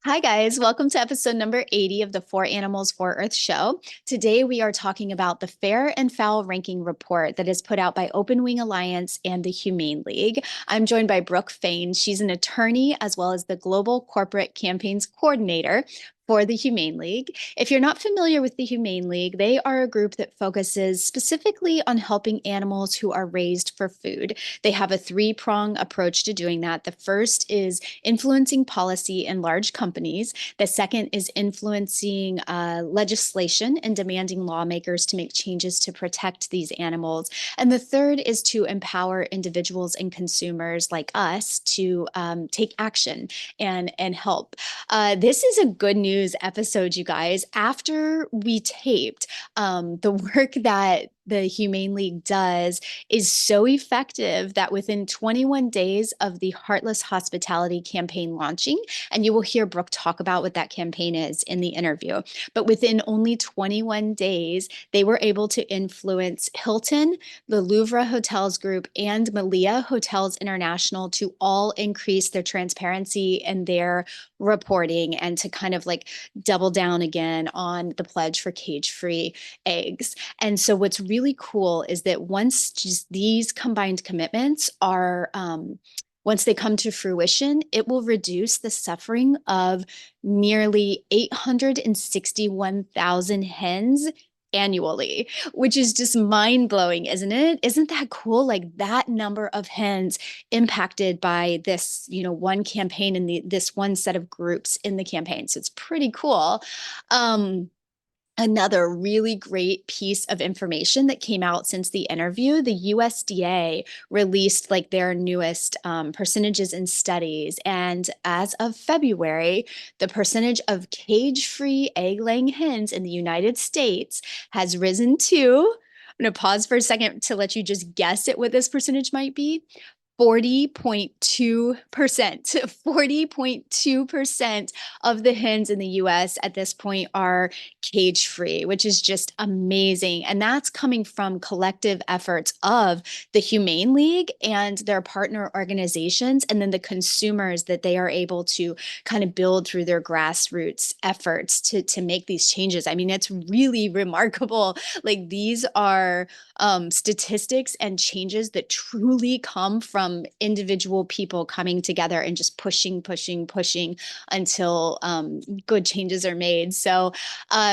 Hi, guys. Welcome to episode number 80 of the For Animals, For Earth show. Today, we are talking about the Fair and Fowl Ranking Report that is put out by Open Wing Alliance and the Humane League. I'm joined by Brooke Fane. She's an attorney as well as the Global Corporate Campaigns Coordinator for the Humane League. If you're not familiar with the Humane League, they are a group that focuses specifically on helping animals who are raised for food. They have a three-prong approach to doing that. The first is influencing policy in large companies. The second is influencing legislation and demanding lawmakers to make changes to protect these animals. And the third is to empower individuals and consumers like us to take action and help. This is a good news episode, you guys. After we taped, the work that the Humane League does is so effective that within 21 days of the Heartless Hospitality campaign launching, and you will hear Brooke talk about what that campaign is in the interview, but within only 21 days, they were able to influence Hilton, the Louvre Hotels Group, and Malia Hotels International to all increase their transparency and their reporting and to kind of like double down again on the pledge for cage-free eggs. And so what's really cool is that once just these combined commitments are once they come to fruition, it will reduce the suffering of nearly 861,000 hens annually, which is just mind blowing, isn't it? Isn't that cool? Like that number of hens impacted by this, one campaign and this one set of groups in the campaign. So it's pretty cool. Another really great piece of information that came out since the interview, the USDA released like their newest percentages and studies. And as of February, the percentage of cage-free egg-laying hens in the United States has risen to, I'm going to pause for a second to let you just guess at what this percentage might be. 40.2%. 40.2% of the hens in the US at this point are cage free, which is just amazing. And that's coming from collective efforts of the Humane League and their partner organizations, and then the consumers that they are able to kind of build through their grassroots efforts to make these changes. I mean, it's really remarkable. Like these are statistics and changes that truly come from individual people coming together and just pushing until good changes are made. So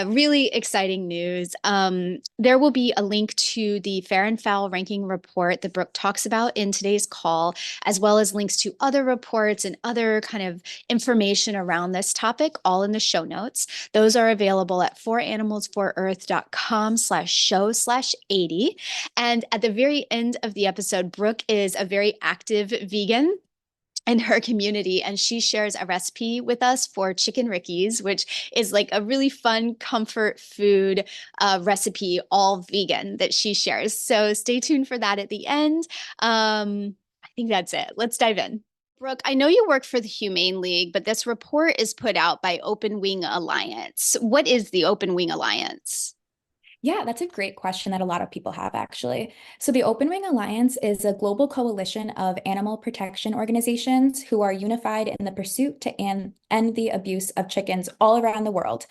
really exciting news. There will be a link to the Fair and Foul Ranking Report that Brooke talks about in today's call, as well as links to other reports and other kind of information around this topic, all in the show notes. Those are available at foranimalsforearth.com/show/80. And at the very end of the episode, Brooke is a very active vegan in her community, and she shares a recipe with us for chicken Riggies, which is like a really fun comfort food recipe, all vegan, that she shares. So stay tuned for that at the end. I think that's it. Let's dive in. Brooke, I know you work for the Humane League, but this report is put out by Open Wing Alliance. What is the Open Wing Alliance? Yeah, that's a great question that a lot of people have actually. So the Open Wing Alliance is a global coalition of animal protection organizations who are unified in the pursuit to end the abuse of chickens all around the world.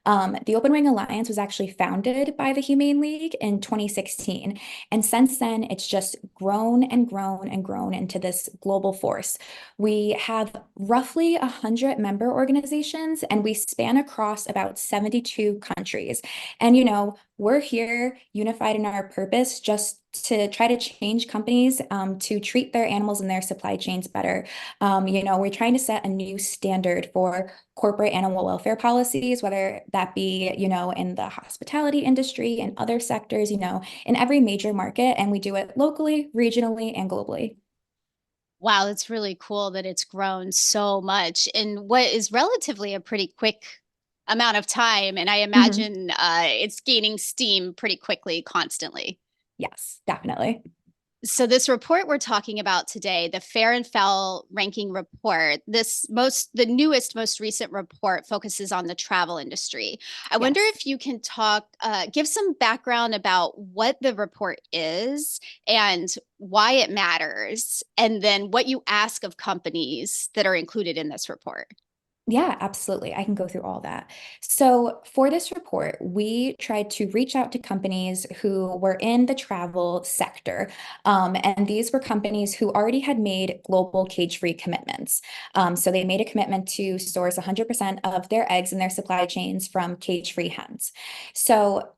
The Open Wing Alliance was actually founded by the Humane League in 2016. And since then, it's just grown and grown and grown into this global force. We have roughly 100 member organizations, and we span across about 72 countries. And, we're here unified in our purpose just to try to change companies to treat their animals and their supply chains better. We're trying to set a new standard for corporate animal welfare policies, whether that be, in the hospitality industry and other sectors, in every major market. And we do it locally, regionally, and globally. Wow, it's really cool that it's grown so much in what is relatively a pretty quick amount of time. And I Mhm. imagine it's gaining steam pretty quickly, constantly. Yes, definitely. So this report we're talking about today, the Fair and Foul Ranking Report, the newest, most recent report focuses on the travel industry. I wonder Yes. if you can give some background about what the report is and why it matters, and then what you ask of companies that are included in this report. Yeah, absolutely. I can go through all that. So, for this report, we tried to reach out to companies who were in the travel sector. And these were companies who already had made global cage-free commitments. So, they made a commitment to source 100% of their eggs in their supply chains from cage-free hens. So,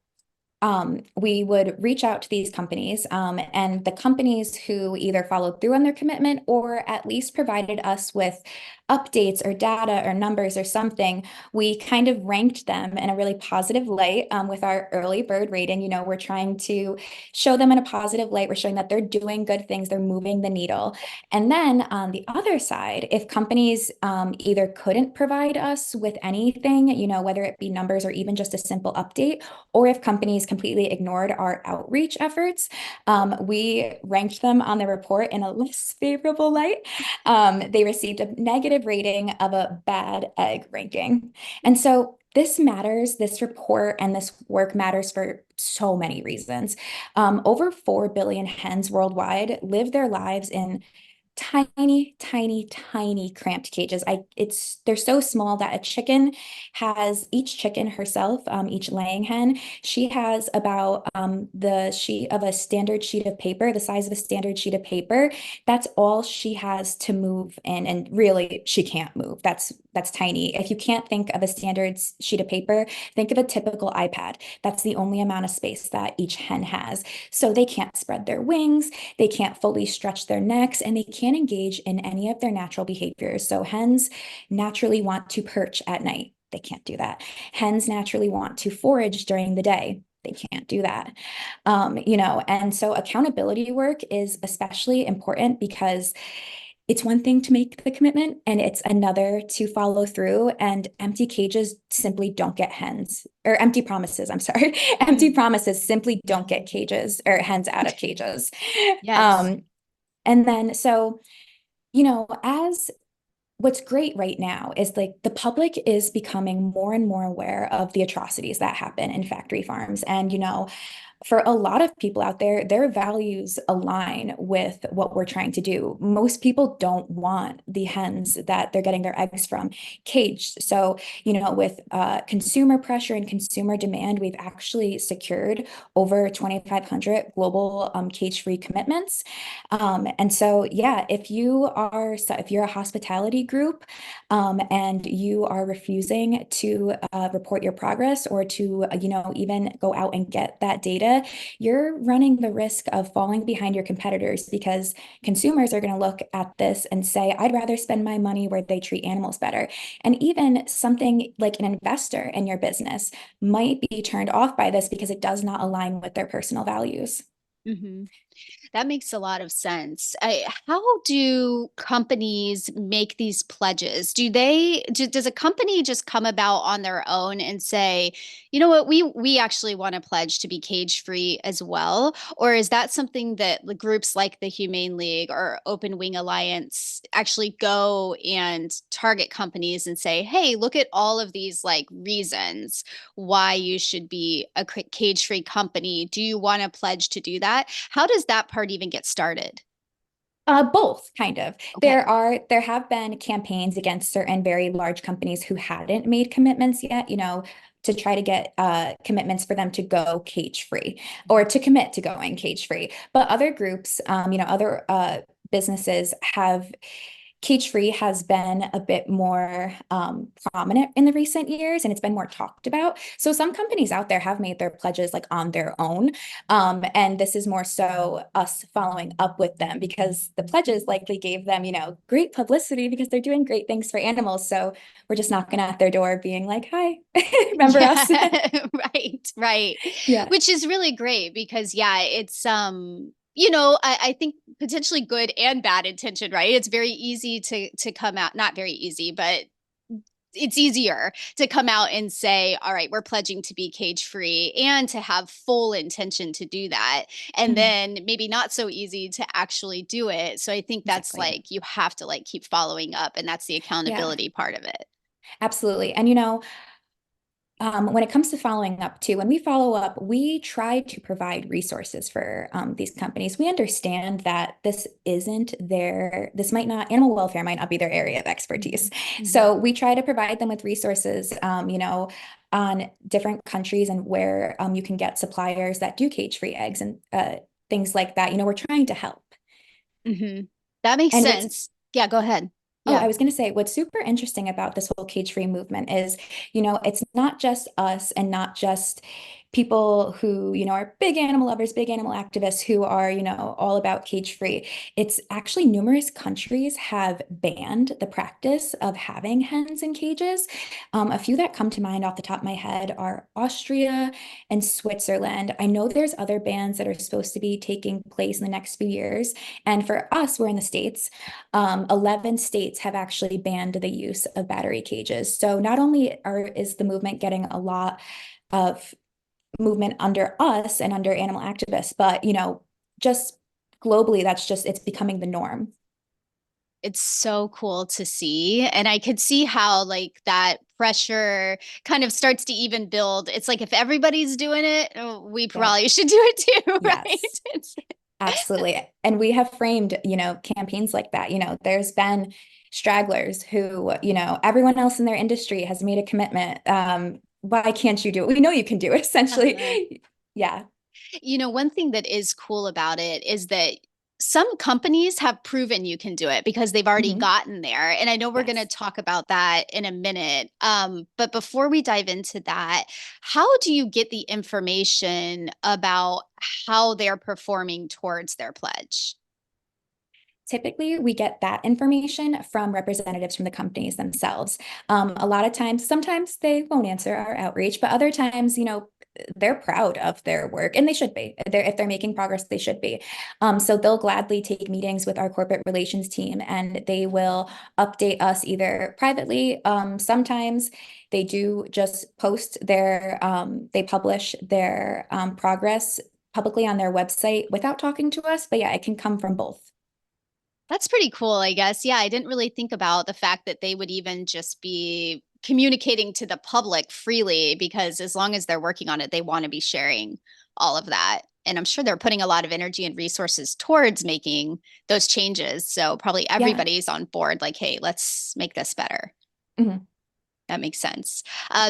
we would reach out to these companies, and the companies who either followed through on their commitment or at least provided us with updates or data or numbers or something, we kind of ranked them in a really positive light with our early bird rating. We're trying to show them in a positive light. We're showing that they're doing good things, they're moving the needle. And then on the other side, if companies either couldn't provide us with anything, whether it be numbers or even just a simple update, or if companies completely ignored our outreach efforts, we ranked them on the report in a less favorable light. They received a negative rating of a bad egg ranking. And so this matters, this report and this work matters for so many reasons. Over 4 billion hens worldwide live their lives in tiny, tiny, tiny cramped cages. They're so small that each chicken herself, each laying hen, she has about the sheet of a standard sheet of paper, the size of a standard sheet of paper. That's all she has to move in, and really she can't move. That's tiny. If you can't think of a standard sheet of paper, think of a typical iPad. That's the only amount of space that each hen has. So they can't spread their wings, they can't fully stretch their necks, and they can't engage in any of their natural behaviors. So hens naturally want to perch at night. They can't do that. Hens naturally want to forage during the day. They can't do that. And so accountability work is especially important because it's one thing to make the commitment and it's another to follow through, and empty cages simply don't get hens, or empty promises, I'm sorry. Empty Mm. promises simply don't get cages or hens out of cages. Yes. Um, and then so, as what's great right now is like the public is becoming more and more aware of the atrocities that happen in factory farms. And, for a lot of people out there, their values align with what we're trying to do. Most people don't want the hens that they're getting their eggs from caged. So, with consumer pressure and consumer demand, we've actually secured over 2,500 global cage-free commitments. And so, yeah, if you're a hospitality group and you are refusing to report your progress or to, even go out and get that data, you're running the risk of falling behind your competitors, because consumers are going to look at this and say, I'd rather spend my money where they treat animals better. And even something like an investor in your business might be turned off by this because it does not align with their personal values. Hmm. That makes a lot of sense. How do companies make these pledges? Does a company just come about on their own and say, you know what, we actually want to pledge to be cage free as well? Or is that something that the groups like the Humane League or Open Wing Alliance actually go and target companies and say, hey, look at all of these like reasons why you should be a cage free company. Do you want to pledge to do that? How does that part even get started? Both, kind of. Okay. There have been campaigns against certain very large companies who hadn't made commitments yet, to try to get commitments for them to go cage free or to commit to going cage free. But other groups, other businesses have cage free has been a bit more prominent in the recent years, and it's been more talked about. So some companies out there have made their pledges like on their own. And this is more so us following up with them because the pledges likely gave them, great publicity because they're doing great things for animals. So we're just knocking at their door being like, hi, remember Yeah, us? right, right. Yeah. Which is really great because yeah, it's I think potentially good and bad intention, right? It's very easy to come out, not very easy, but it's easier to come out and say, all right, we're pledging to be cage free and to have full intention to do that. And Mhm. then maybe not so easy to actually do it. So I think that's Exactly. like you have to like keep following up, and that's the Yeah, accountability part of it. absolutely. And When it comes to following up too, when we follow up, we try to provide resources for these companies. We understand that this might not, animal welfare might not be their area of expertise. Mhm. So we try to provide them with resources, on different countries and where you can get suppliers that do cage-free eggs and things like that. We're trying to help. Mhm. That makes And what's sense. Yeah, go ahead. Oh, Yeah. I was going to say, what's super interesting about this whole cage-free movement is, it's not just us and not just people who, are big animal lovers, big animal activists who are, all about cage-free. It's actually numerous countries have banned the practice of having hens in cages. A few that come to mind off the top of my head are Austria and Switzerland. I know there's other bans that are supposed to be taking place in the next few years. And for us, we're in the States. 11 states have actually banned the use of battery cages. So not only is the movement getting a lot of movement under us and under animal activists, but just globally, it's becoming the norm. It's so cool to see. And I could see how like that pressure kind of starts to even build. It's like if everybody's doing it, we Yep. probably should do it too, Yes. right? It's Absolutely. And we have framed, campaigns like that. There's been stragglers who, everyone else in their industry has made a commitment. Why can't you do it? We know you can do it, uh-huh. essentially. Yeah. One thing that is cool about it is that some companies have proven you can do it because they've already Mhm. gotten there. And I know we're going to Yes. talk about that in a minute. But before we dive into that, how do you get the information about how they're performing towards their pledge? Typically, we get that information from representatives from the companies themselves. A lot of times, sometimes they won't answer our outreach, but other times, they're proud of their work and they should be. If they're making progress, they should be. So they'll gladly take meetings with our corporate relations team and they will update us either privately. Sometimes they do just they publish their progress publicly on their website without talking to us. But yeah, it can come from both. That's pretty cool, I guess. Yeah, I didn't really think about the fact that they would even just be communicating to the public freely because as long as they're working on it, they want to be sharing all of that. And I'm sure they're putting a lot of energy and resources towards making those changes. So probably Yeah. everybody's on board, like, hey, let's make this better. Mhm. That makes sense.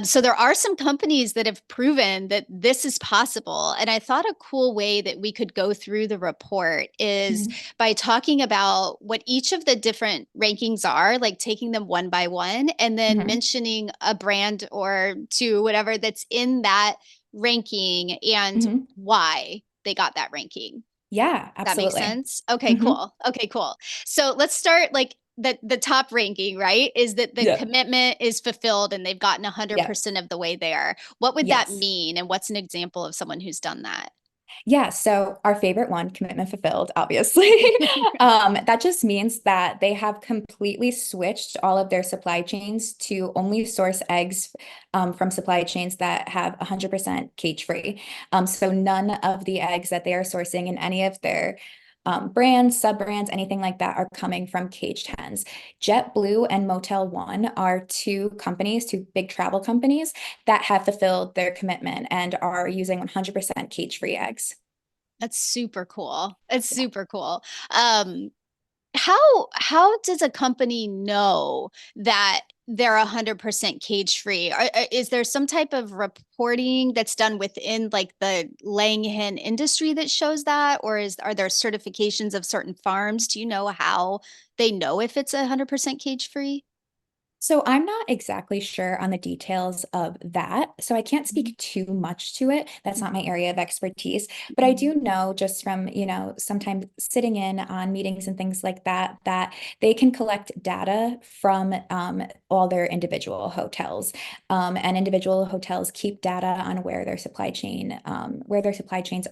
So there are some companies that have proven that this is possible. And I thought a cool way that we could go through the report is Mhm. by talking about what each of the different rankings are, like taking them one by one, and then Mhm. mentioning a brand or two, whatever that's in that ranking and Mhm. why they got that ranking. Yeah, That makes absolutely. sense. Okay, Mhm. cool. Okay, cool. So let's start like the top ranking, right? Is that the Yep. commitment is fulfilled and they've gotten Yep. 100% of the way there. What would that Yes. mean? And what's an example of someone who's done that? Yeah, so our favorite one, commitment fulfilled, obviously. That just means that they have completely switched all of their supply chains to only source eggs from supply chains that have 100% cage-free. So none of the eggs that they are sourcing in any of their brands, sub-brands, anything like that are coming from caged hens. JetBlue and Motel One are two big travel companies that have fulfilled their commitment and are using 100% cage-free eggs. That's super cool. It's Yeah. super cool. Um, how does a company know that they're 100% cage free? Is there some type of reporting that's done within like the laying hen industry that shows that, or are there certifications of certain farms? Do you know how they know if it's 100% cage free? So I'm not exactly sure on the details of that. So I can't speak too much to it. That's not my area of expertise. But I do know just from, sometimes sitting in on meetings and things like that, that they can collect data from all their individual hotels. And individual hotels keep data on where their supply chains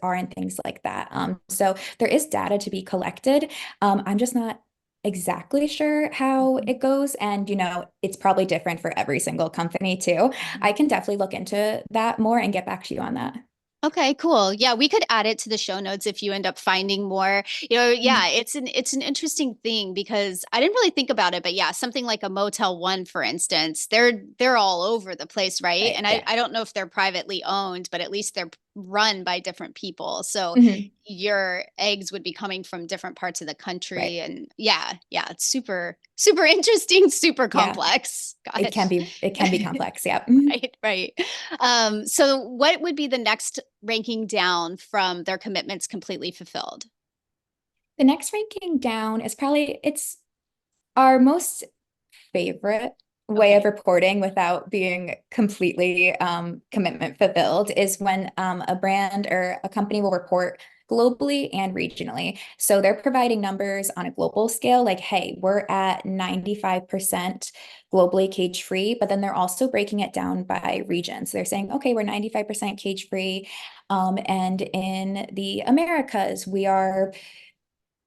are and things like that. So there is data to be collected. I'm just not exactly sure how it goes. And, it's probably different for every single company too. I can definitely look into that more and get back to you on that. Okay, cool. Yeah, we could add it to the show notes if you end up finding more. Yeah, it's an interesting thing because I didn't really think about it, but yeah, something like a Motel One, for instance, they're all over the place, right? Right. And I, Yeah. I don't know if they're privately owned, but at least they're run by different people. So Mhm. your eggs would be coming from different parts of the Right. country. And yeah, it's super, super interesting, super Yeah. complex. It can Gosh. be complex. Yeah. Mhm. Right. So what would be the next ranking down from their commitments completely fulfilled? The next ranking down is probably it's our most favorite way of Okay. reporting without being completely commitment fulfilled is when a brand or a company will report globally and regionally. So they're providing numbers on a global scale, like, hey, we're at 95% globally cage free, but then they're also breaking it down by region. So they're saying, okay, we're 95% cage free. And in the Americas, we are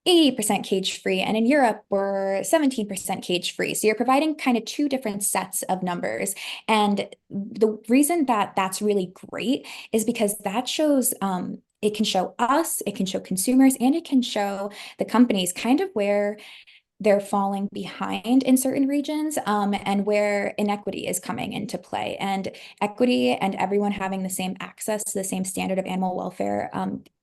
80% cage free, and in Europe, we're 17% cage free. So you're providing kind of two different sets of numbers. And the reason that that's really great is because that shows it can show us, it can show consumers, and it can show the companies kind of where they're falling behind in certain regions, and where inequity is coming into play. And equity and everyone having the same access to the same standard of animal welfare,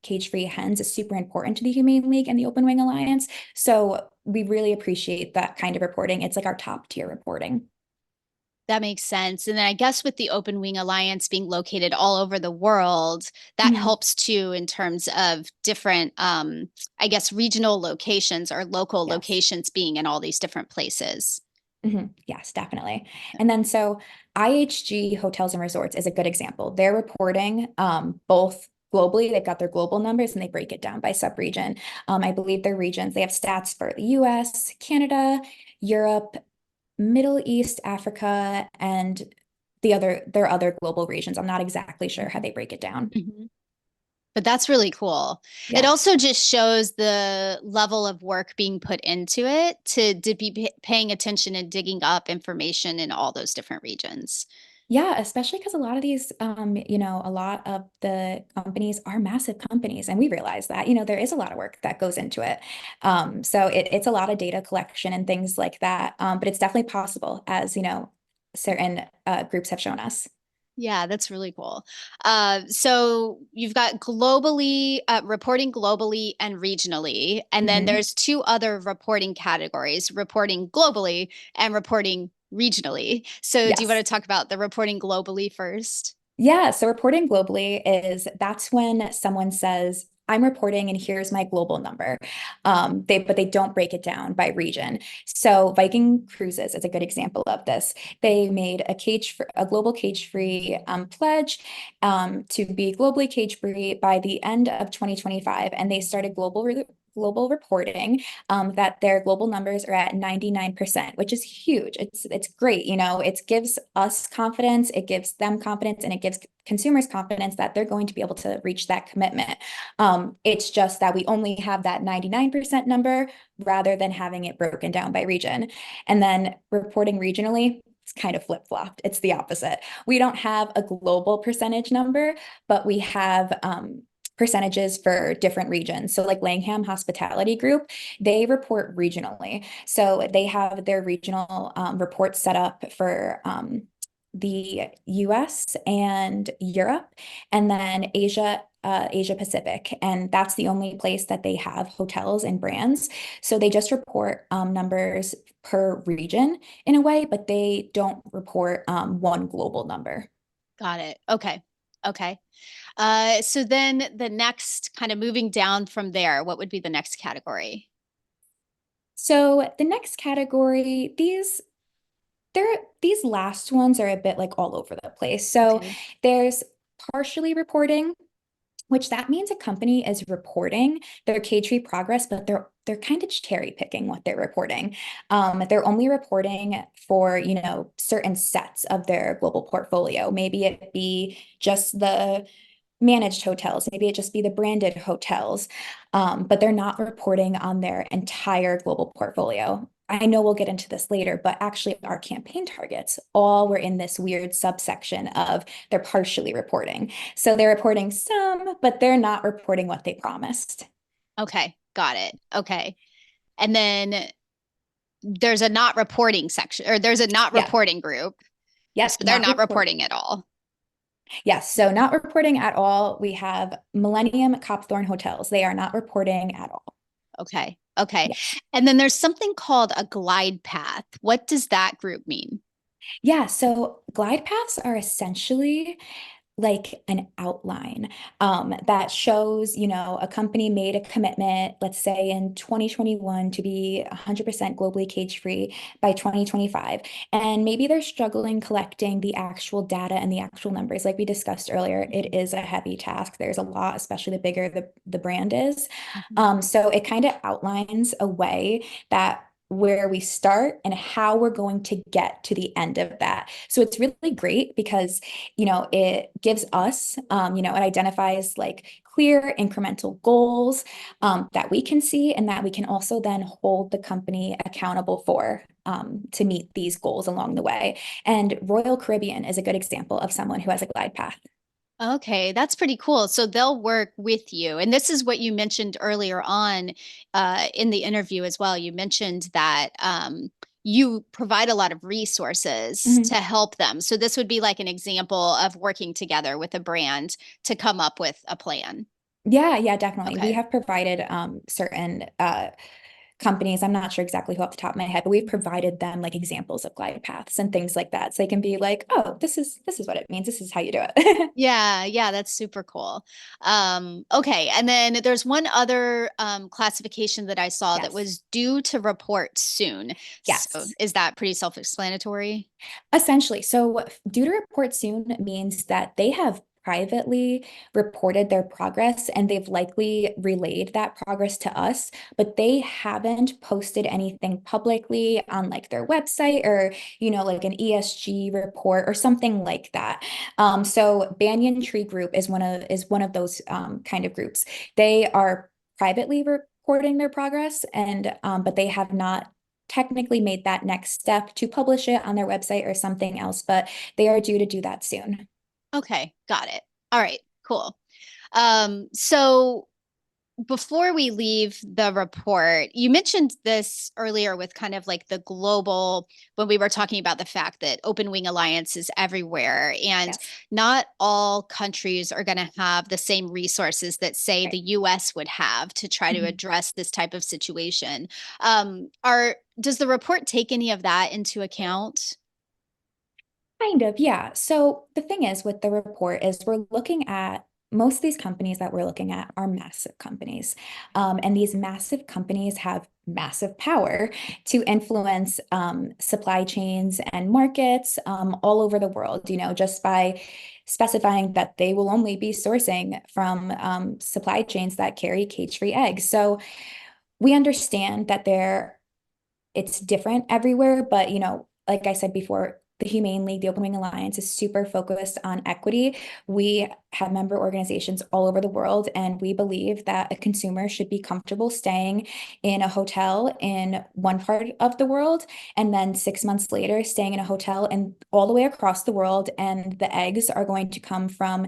cage-free hens is super important to the Humane League and the Open Wing Alliance. So we really appreciate that kind of reporting. It's like our top tier reporting. That makes sense. And then I guess with the Open Wing Alliance being located all over the world, that Mhm. helps too in terms of different, I guess, regional locations or local Yes. locations being in all these different places. Yes, definitely. And then so IHG Hotels and Resorts is a good example. They're reporting both globally, they've got their global numbers and they break it down by sub-region. I believe their regions, they have stats for the US, Canada, Europe, Middle East, Africa, and their other global regions. I'm not exactly sure how they break it down. Mhm. But that's really cool. It Yeah. also just shows the level of work being put into it to be paying attention and digging up information in all those different regions. Yeah, especially because a lot of these, a lot of the companies are massive companies, and we realize that, there is a lot of work that goes into it. So it's a lot of data collection and things like that. But it's definitely possible, as certain groups have shown us. Yeah, that's really cool. So you've got globally, reporting globally and regionally, and then Mhm. there's two other reporting categories, reporting globally and reporting regionally. So do you want to Yes. talk about the reporting globally first? Yeah, so reporting globally is that's when someone says, I'm reporting and here's my global number. But they don't break it down by region. So Viking Cruises is a good example of this. They made a global cage-free pledge to be globally cage-free by the end of 2025, and they started global reporting that their global numbers are at 99%, which is huge. It's great. It gives us confidence, it gives them confidence, and it gives consumers confidence that they're going to be able to reach that commitment. It's just that we only have that 99% number rather than having it broken down by region. And then reporting regionally, it's kind of flip-flopped. It's the opposite. We don't have a global percentage number, but we have percentages for different regions. So like Langham Hospitality Group, they report regionally. So they have their regional reports set up for the US and Europe, and then Asia Pacific. And that's the only place that they have hotels and brands. So they just report numbers per region in a way, but they don't report one global number. Got it. Okay. Okay. So then the next kind of moving down from there, what would be the next category? So the next category, these last ones are a bit like all over the place. So Okay. there's partially reporting, which that means a company is reporting their cage-free progress, but they're kind of cherry picking what they're reporting. They're only reporting for, certain sets of their global portfolio. Maybe it be just the managed hotels, maybe it just be the branded hotels, but they're not reporting on their entire global portfolio. I know we'll get into this later, but actually our campaign targets all were in this weird subsection of they're partially reporting. So they're reporting some, but they're not reporting what they promised. Okay, got it. Okay. And then there's a not reporting section, or there's a not Yeah. reporting group. So Yep. they're Not not reporting. reporting at all. Yes. So not reporting at all. We have Millennium Copthorne Hotels. They are not reporting at all. Okay. Okay. Yes. And then there's something called a glide path. What does that group mean? Yeah. So glide paths are essentially like an outline that shows, a company made a commitment, let's say in 2021, to be 100% globally cage-free by 2025. And maybe they're struggling collecting the actual data and the actual numbers. Like we discussed earlier, it is a heavy task. There's a lot, especially the bigger the brand is. Mhm. So it kind of outlines a way that where we start and how we're going to get to the end of that. So it's really great because it gives us, it identifies like clear incremental goals that we can see and that we can also then hold the company accountable for to meet these goals along the way. And Royal Caribbean is a good example of someone who has a glide path. Okay, that's pretty cool. So they'll work with you. And this is what you mentioned earlier on in the interview as well. You mentioned that you provide a lot of resources Mhm. to help them. So this would be like an example of working together with a brand to come up with a plan. Yeah, yeah, definitely. We Okay. have provided certain companies, I'm not sure exactly who off the top of my head, but we've provided them like examples of glide paths and things like that. So they can be like, oh, this is what it means. This is how you do it. Yeah, yeah, that's super cool. Okay, and then there's one other classification that I saw that Yes. was due to report soon. So Yes. is that pretty self-explanatory? Essentially, so due to report soon means that they have privately reported their progress and they've likely relayed that progress to us, but they haven't posted anything publicly on like their website or, like an ESG report or something like that. So Banyan Tree Group is one of those kind of groups. They are privately reporting their progress and but they have not technically made that next step to publish it on their website or something else, but they are due to do that soon. Okay, got it. All right, cool. So before we leave the report, you mentioned this earlier with kind of like the global, when we were talking about the fact that Open Wing Alliance is everywhere, and Yes. not all countries are going to have the same resources that, say, Right. the US would have to try to Mhm. address this type of situation. Does the report take any of that into account? Kind of, yeah. So the thing is with the report is we're looking at most of these companies that we're looking at are massive companies. And these massive companies have massive power to influence supply chains and markets all over the world, just by specifying that they will only be sourcing from supply chains that carry cage-free eggs. So we understand that it's different everywhere, but like I said before, the Humane League, the Open Wing Alliance is super focused on equity. We have member organizations all over the world, and we believe that a consumer should be comfortable staying in a hotel in one part of the world, and then 6 months later, staying in a hotel and all the way across the world, and the eggs are going to come from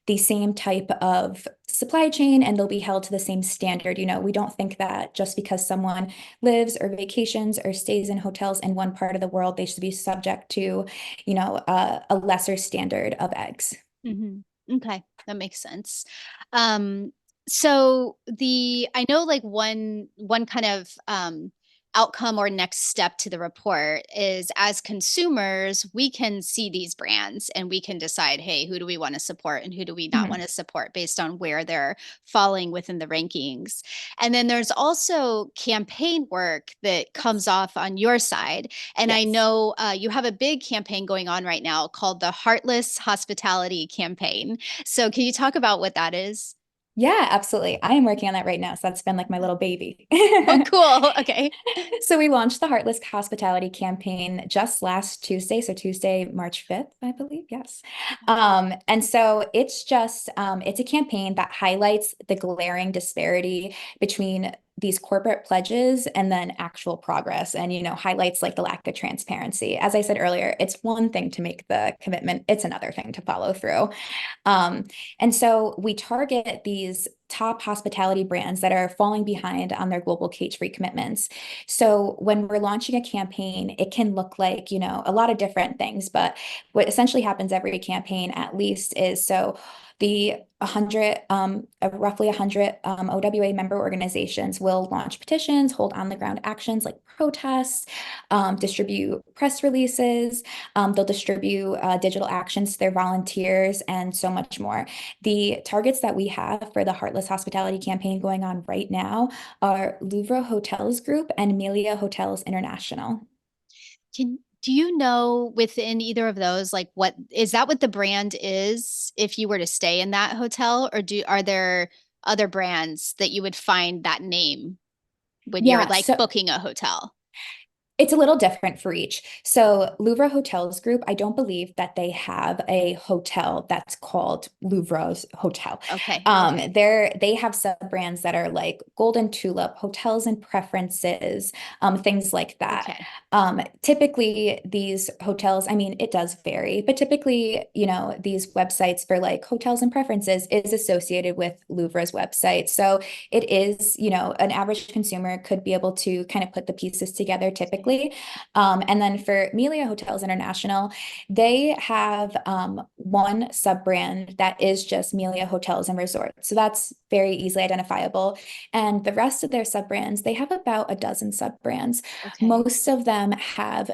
the same type of supply chain and they'll be held to the same standard. We don't think that just because someone lives or vacations or stays in hotels in one part of the world, they should be subject to, a lesser standard of eggs. Hmm. Okay, that makes sense. Um, so I know like one kind of outcome or next step to the report is as consumers, we can see these brands and we can decide, hey, who do we want to support and who do we not want Mhm. to support based on where they're falling within the rankings. And then there's also campaign work that comes Yes. off on your side. And I Yes. know you have a big campaign going on right now called the Heartless Hospitality Campaign. So, can you talk about what that is? Yeah, absolutely. I am working on that right now. So that's been like my little baby. Oh, cool. Okay. So we launched the Heartless Hospitality campaign just last Tuesday. So Tuesday, March 5th, I believe. Yes. And so it's a campaign that highlights the glaring disparity between these corporate pledges and then actual progress, and highlights like the lack of transparency. As I said earlier, it's one thing to make the commitment, it's another thing to follow through. And so we target these top hospitality brands that are falling behind on their global cage-free commitments. So when we're launching a campaign, it can look like, a lot of different things, but what essentially happens every campaign at least is, so the 100, roughly 100 OWA member organizations will launch petitions, hold on-the-ground actions like protests, distribute press releases, they'll distribute digital actions to their volunteers, and so much more. The targets that we have for the Heartless Hospitality campaign going on right now are Louvre Hotels Group and Melia Hotels International. Do you know within either of those, like what is that what the brand is if you were to stay in that hotel, or are there other brands that you would find that name when you're Yeah, like so booking a hotel? it's a little different for each. So Louvre Hotels Group, I don't believe that they have a hotel that's called Louvre's Hotel. Okay. Okay. They have sub-brands that are like Golden Tulip, Hotels and Preferences, things like that. Okay. Typically these hotels, I mean, it does vary, but typically, these websites for like Hotels and Preferences is associated with Louvre's website. So it is, an average consumer could be able to kind of put the pieces together typically. And then for Melia Hotels International, they have one sub-brand that is just Melia Hotels and Resorts. So that's very easily identifiable. And the rest of their sub-brands, they have about a dozen sub-brands. Okay. Most of them have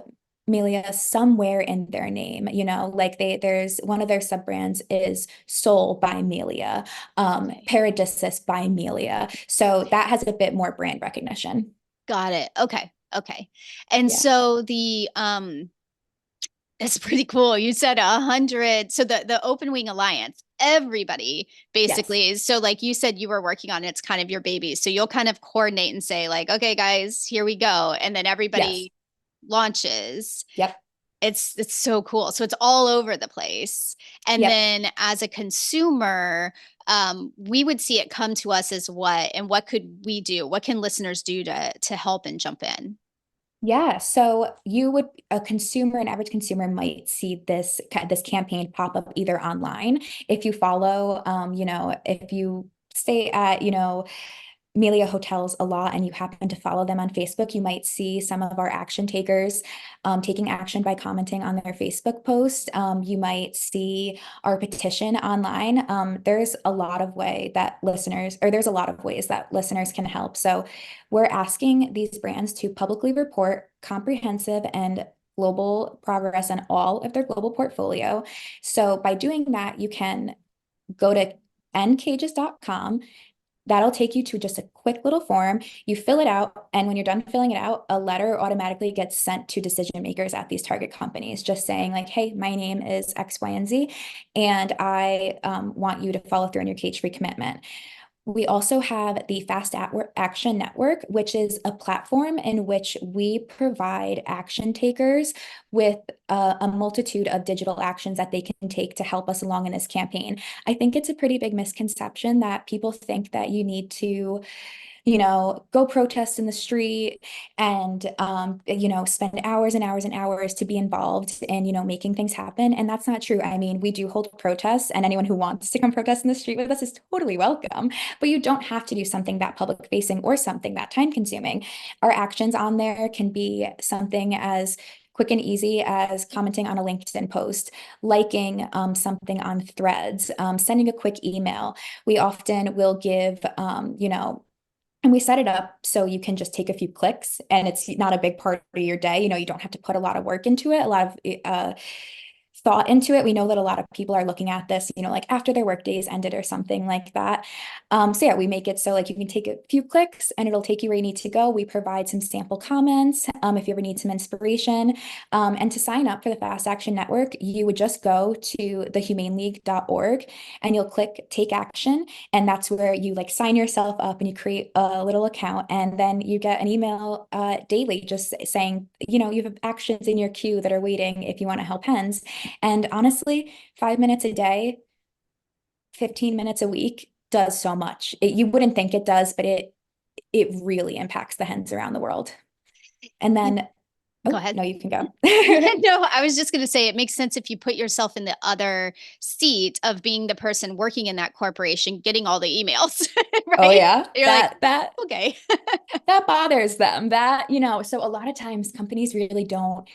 Melia somewhere in their name, like there's one of their sub-brands is Soul by Melia, Okay. Paradisus by Melia. So that has a bit more brand recognition. Got it. Okay. Okay. And Yeah. so that's pretty cool. You said 100. So the Open Wing Alliance, everybody Yes. basically is. So like you said, you were working on it, it's kind of your baby. So you'll kind of coordinate and say like, okay, guys, here we go. And then Yes. everybody launches. Yep. It's so cool. So it's all over the place. And Yep. then as a consumer, we would see it come to us as what, and what could we do? What can listeners do to help and jump in? Yeah, so an average consumer might see this campaign pop up either online if you follow, if you stay at, Melia Hotels a lot and you happen to follow them on Facebook, you might see some of our action takers taking action by commenting on their Facebook post. You might see our petition online. There's a lot of there's a lot of ways that listeners can help. So we're asking these brands to publicly report comprehensive and global progress on all of their global portfolio. So by doing that, you can go to ncages.com. That'll take you to just a quick little form. You fill it out, and when you're done filling it out, a letter automatically gets sent to decision makers at these target companies, just saying like, hey, my name is X, Y, and Z, and I want you to follow through on your cage-free commitment. We also have the Fast Action Network, which is a platform in which we provide action takers with a multitude of digital actions that they can take to help us along in this campaign. I think it's a pretty big misconception that people think that you need to go protest in the street and, spend hours and hours and hours to be involved in, making things happen. And that's not true. I mean, we do hold protests, and anyone who wants to come protest in the street with us is totally welcome, but you don't have to do something that public facing or something that time consuming. Our actions on there can be something as quick and easy as commenting on a LinkedIn post, liking something on Threads, sending a quick email. We often will give, and we set it up so you can just take a few clicks and it's not a big part of your day. You don't have to put a lot of work into it, a lot of thought into it. We know that a lot of people are looking at this, like after their work days ended or something like that. So yeah, we make it so like you can take a few clicks and it'll take you where you need to go. We provide some sample comments if you ever need some inspiration. And to sign up for the Fast Action Network, you would just go to thehumaneleague.org and you'll click Take Action. And that's where you like sign yourself up and you create a little account. And then you get an email daily just saying, you have actions in your queue that are waiting if you want to help hens. And honestly, 5 minutes a day, 15 minutes a week does so much. You wouldn't think it does, but it really impacts the hens around the world. And then, Go oh, ahead. no, you can go. No, I was just going to say it makes sense if you put yourself in the other seat of being the person working in that corporation, getting all the emails, Oh right? yeah, You're like, that okay. that bothers them. So a lot of times companies really don't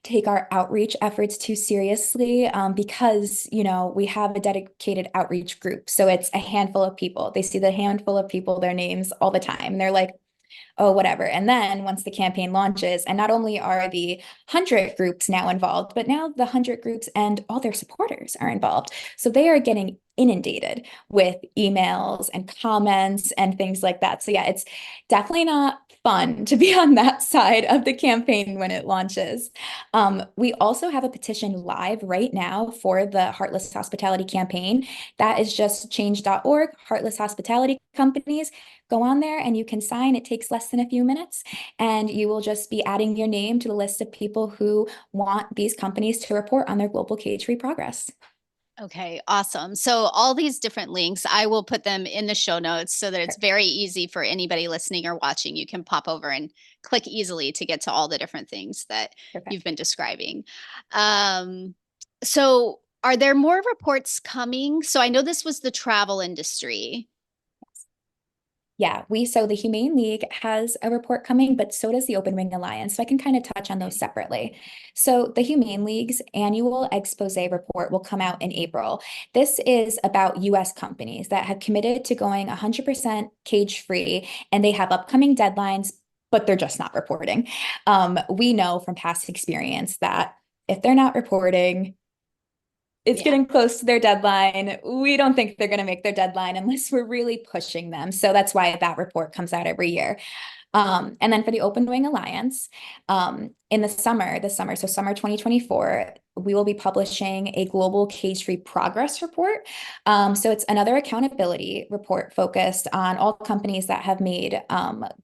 take our outreach efforts too seriously, because we have a dedicated outreach group. So it's a handful of people. They see the handful of people, their names all the time. And they're like, oh, whatever. And then once the campaign launches, and not only are the 100 groups now involved, but now the 100 groups and all their supporters are involved. So they are getting inundated with emails and comments and things like that. So yeah, it's definitely not fun to be on that side of the campaign when it launches. We also have a petition live right now for the Heartless Hospitality campaign. That is just change.org, Heartless Hospitality Companies. Go on there and you can sign. It takes less than a few minutes, and you will just be adding your name to the list of people who want these companies to report on their global cage-free progress. Okay, awesome. So all these different links, I will put them in the show notes so that it's very easy for anybody listening or watching. You can pop over and click easily to get to all the different things that Perfect. you've been describing. Um, so are there more reports coming? So I know this was the travel industry. Yeah, so the Humane League has a report coming, but so does the Open Wing Alliance. So I can kind of touch on those separately. So the Humane League's annual expose report will come out in April. This is about US companies that have committed to going 100% cage free, and they have upcoming deadlines, but they're just not reporting. We know from past experience that if they're not reporting, it's Yeah. getting close to their deadline. We don't think they're going to make their deadline unless we're really pushing them. So that's why that report comes out every year. And then for the Open Wing Alliance, in the summer, so summer 2024, we will be publishing a global cage-free progress report. So it's another accountability report focused on all companies that have made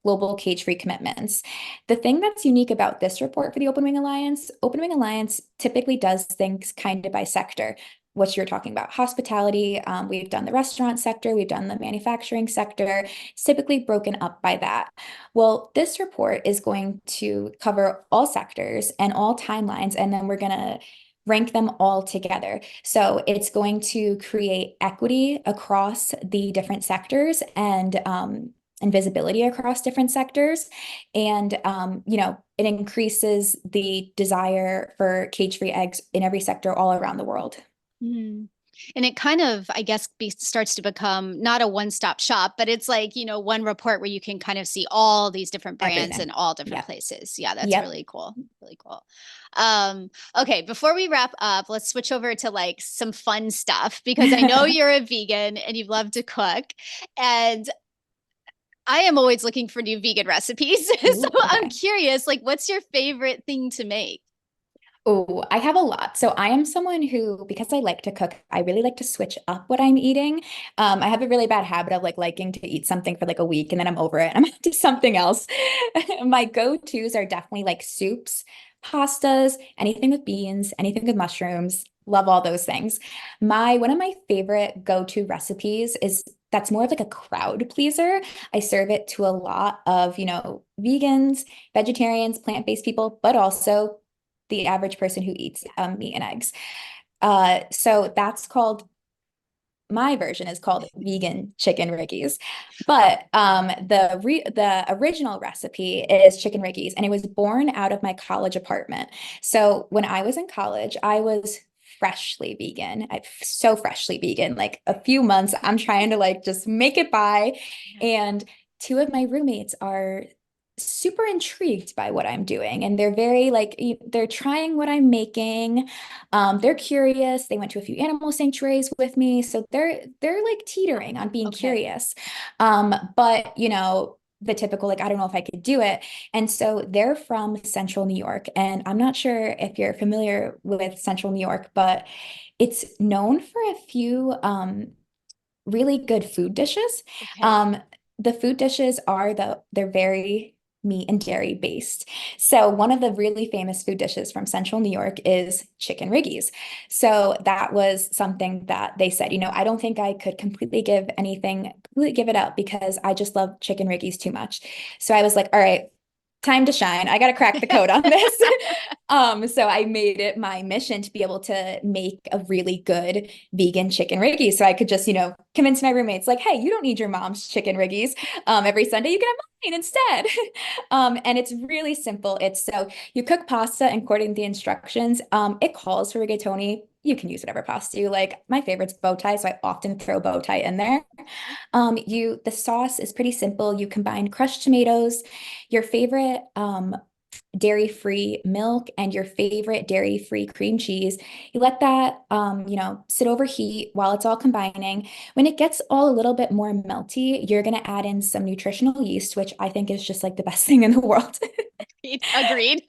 global cage-free commitments. The thing that's unique about this report for the Open Wing Alliance typically does things kind of by sector. What you're talking about, hospitality. We've done the restaurant sector, we've done the manufacturing sector. It's typically broken up by that. Well, this report is going to cover all sectors and all timelines, and then we're going to rank them all together. So it's going to create equity across the different sectors and visibility across different sectors. And, it increases the desire for cage-free eggs in every sector all around the world. Mm. And it kind of, I guess, starts to become not a one-stop shop, but it's like, one report where you can kind of see all these different brands in Everything. all different Yep. places. Yeah, that's Yep. really cool. Really cool. Okay, before we wrap up, let's switch over to like some fun stuff because I know you're a vegan and you love to cook. And I am always looking for new vegan recipes. So Ooh, I'm okay. curious, like, what's your favorite thing to make? Oh, I have a lot. So I am someone who, because I like to cook, I really like to switch up what I'm eating. I have a really bad habit of like liking to eat something for like a week and then I'm over it and I'm into something else. My go-tos are definitely like soups, pastas, anything with beans, anything with mushrooms. Love all those things. One of my favorite go-to recipes is that's more of like a crowd pleaser. I serve it to a lot of, vegans, vegetarians, plant-based people, but also the average person who eats meat and eggs. So my version is called vegan chicken Riggies. But the original recipe is chicken Riggies, and it was born out of my college apartment. So when I was in college, I was freshly vegan. So freshly vegan, like a few months. I'm trying to like just make it by. And two of my roommates are super intrigued by what I'm doing, and they're very like they're trying what I'm making. They're curious. They went to a few animal sanctuaries with me, so they're like teetering on being Okay. curious. But the typical like I don't know if I could do it. And so they're from Central New York, and I'm not sure if you're familiar with Central New York, but it's known for a few really good food dishes. Okay. Um, the food dishes they're very meat and dairy based. So one of the really famous food dishes from Central New York is chicken Riggies. So that was something that they said, I don't think I could completely give it up because I just love chicken Riggies too much. So I was like, all right, time to shine. I got to crack the code on this. So I made it my mission to be able to make a really good vegan chicken Riggies. So I could just, convince my roommates like, hey, you don't need your mom's chicken Riggies. Every Sunday you can have mine instead. And it's really simple. It's so you cook pasta and according to the instructions, it calls for rigatoni. You can use whatever pasta you like. My favorite's bow tie, so I often throw bow tie in there. The sauce is pretty simple. You combine crushed tomatoes, your favorite dairy-free milk, and your favorite dairy-free cream cheese. You let that sit over heat while it's all combining. When it gets all a little bit more melty, you're gonna add in some nutritional yeast, which I think is just like the best thing in the world. Agreed.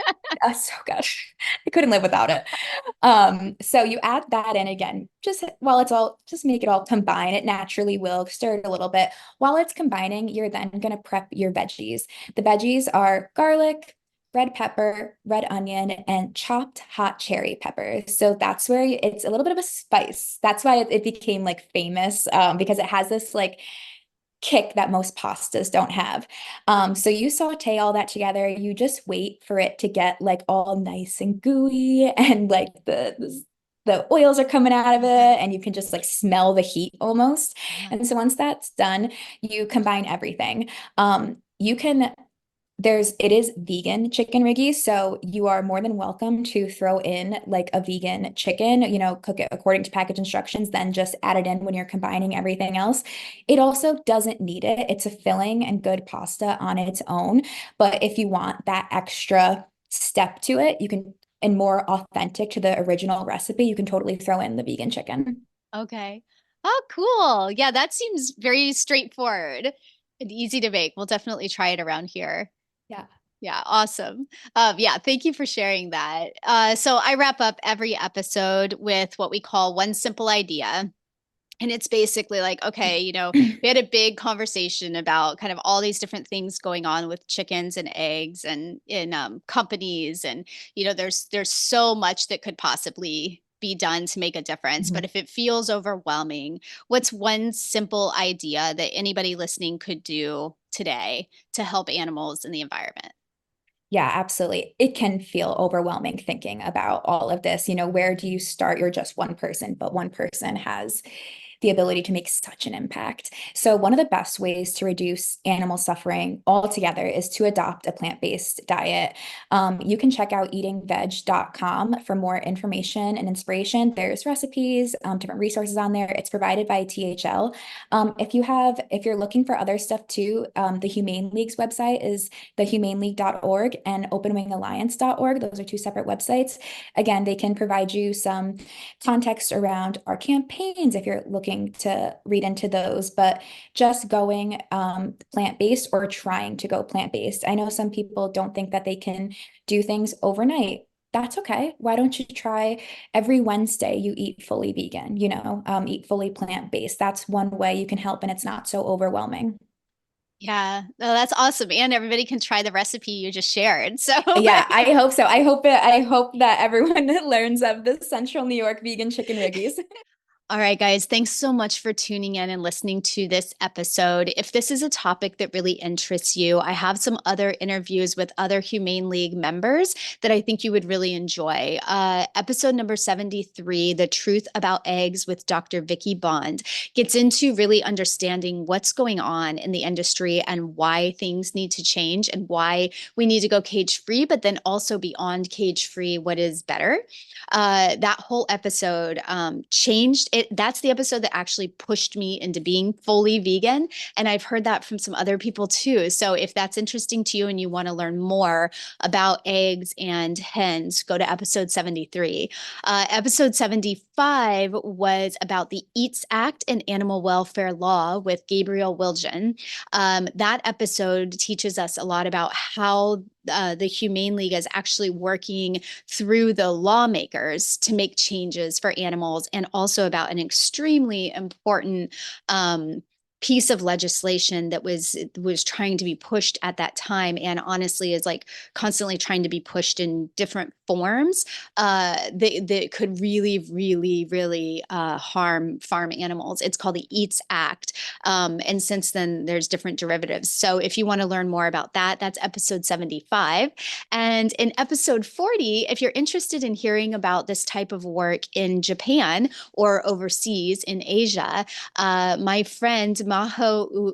So good. I couldn't live without it. So you add that in again, just make it all combine. It naturally will stir it a little bit. While it's combining, you're then going to prep your veggies. The veggies are garlic, red pepper, red onion, and chopped hot cherry peppers. So that's where it's a little bit of a spice. That's why it became like famous, because it has this like kick that most pastas don't have. So you saute all that together. You just wait for it to get like all nice and gooey and like the oils are coming out of it and you can just like smell the heat almost. And so once that's done, you combine everything. You can it is vegan chicken Riggy, so you are more than welcome to throw in like a vegan chicken, cook it according to package instructions, then just add it in when you're combining everything else. It also doesn't need it. It's a filling and good pasta on its own. But if you want that extra step to it, you can, and more authentic to the original recipe, you can totally throw in the vegan chicken. Okay. Oh, cool. Yeah, that seems very straightforward and easy to make. We'll definitely try it around here. Yeah. Yeah, awesome. Yeah, thank you for sharing that. So I wrap up every episode with what we call one simple idea. And it's basically like, okay, we had a big conversation about kind of all these different things going on with chickens and eggs and in companies. And, there's so much that could possibly be done to make a difference. Mhm. But if it feels overwhelming, what's one simple idea that anybody listening could do today to help animals in the environment? Yeah, absolutely. It can feel overwhelming thinking about all of this. Where do you start? You're just one person, but one person has the ability to make such an impact. So, one of the best ways to reduce animal suffering altogether is to adopt a plant-based diet. You can check out eatingveg.com for more information and inspiration. There's recipes, different resources on there. It's provided by THL. If you're looking for other stuff too, the Humane League's website is thehumaneleague.org and openwingalliance.org. Those are two separate websites. Again, they can provide you some context around our campaigns if you're looking to read into those, but just going plant-based or trying to go plant-based. I know some people don't think that they can do things overnight. That's okay. Why don't you try every Wednesday you eat fully vegan, eat fully plant-based. That's one way you can help and it's not so overwhelming. Yeah, no, that's awesome. And everybody can try the recipe you just shared. So Yeah, I hope so. I hope that everyone learns of the Central New York vegan chicken riggies. all right, guys, thanks so much for tuning in and listening to this episode. If this is a topic that really interests you, I have some other interviews with other Humane League members that I think you would really enjoy. Episode number 73, The Truth About Eggs with Dr. Vicky Bond, gets into really understanding what's going on in the industry and why things need to change and why we need to go cage free, but then also beyond cage free, what is better. That whole episode changed it. That's the episode that actually pushed me into being fully vegan. And I've heard that from some other people too. So if that's interesting to you and you want to learn more about eggs and hens, go to episode 73. Episode 75 was about the EATS Act and animal welfare law with Gabriel Wilgen. That episode teaches us a lot about how the Humane League is actually working through the lawmakers to make changes for animals, and also about an extremely important piece of legislation that was trying to be pushed at that time, and honestly is like constantly trying to be pushed in different forms that could really harm farm animals. It's called the Eats Act. And since then, there's different derivatives. So if you want to learn more about that, that's episode 75. And in episode 40, if you're interested in hearing about this type of work in Japan or overseas in Asia, my friend Maho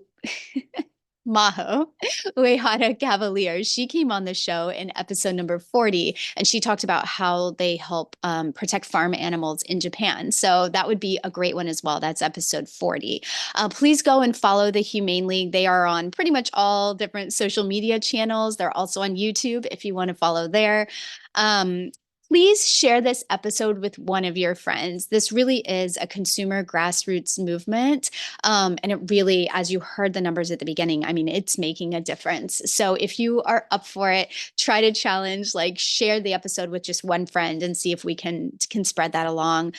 Uehara Cavalier, she came on the show in episode number 40, and she talked about how they help protect farm animals in Japan. So that would be a great one as well. That's episode 40. Please go and follow the Humane League. They are on pretty much all different social media channels. They're also on YouTube if you want to follow there. Um, Please share this episode with one of your friends. This really is a consumer grassroots movement. And it really, as you heard the numbers at the beginning, I mean, it's making a difference. So if you are up for it, try to challenge, like share the episode with just one friend and see if we can spread that along.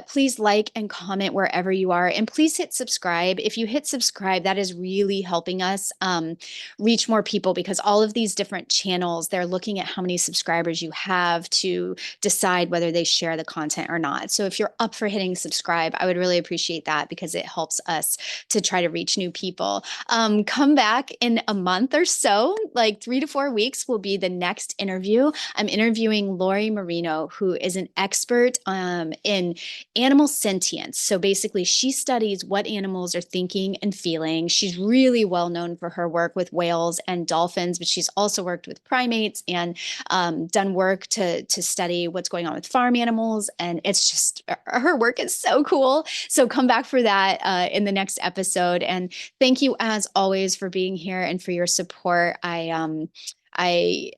Please like and comment wherever you are. And please hit subscribe. If you hit subscribe, that is really helping us reach more people, because all of these different channels, they're looking at how many subscribers you have to decide whether they share the content or not. So if you're up for hitting subscribe, I would really appreciate that, because it helps us to try to reach new people. Come back in a month or so, like 3 to 4 weeks will be the next interview. I'm interviewing Lori Marino, who is an expert in animal sentience. So basically, she studies what animals are thinking and feeling. She's really well known for her work with whales and dolphins, but she's also worked with primates and done work to study what's going on with farm animals. And it's just, her work is so cool. So come back for that in the next episode. And thank you as always for being here and for your support. I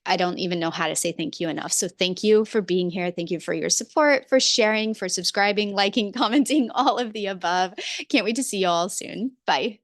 don't even know how to say thank you enough. So thank you for being here. Thank you for your support, for sharing, for subscribing, liking, commenting, all of the above. Can't wait to see you all soon. Bye.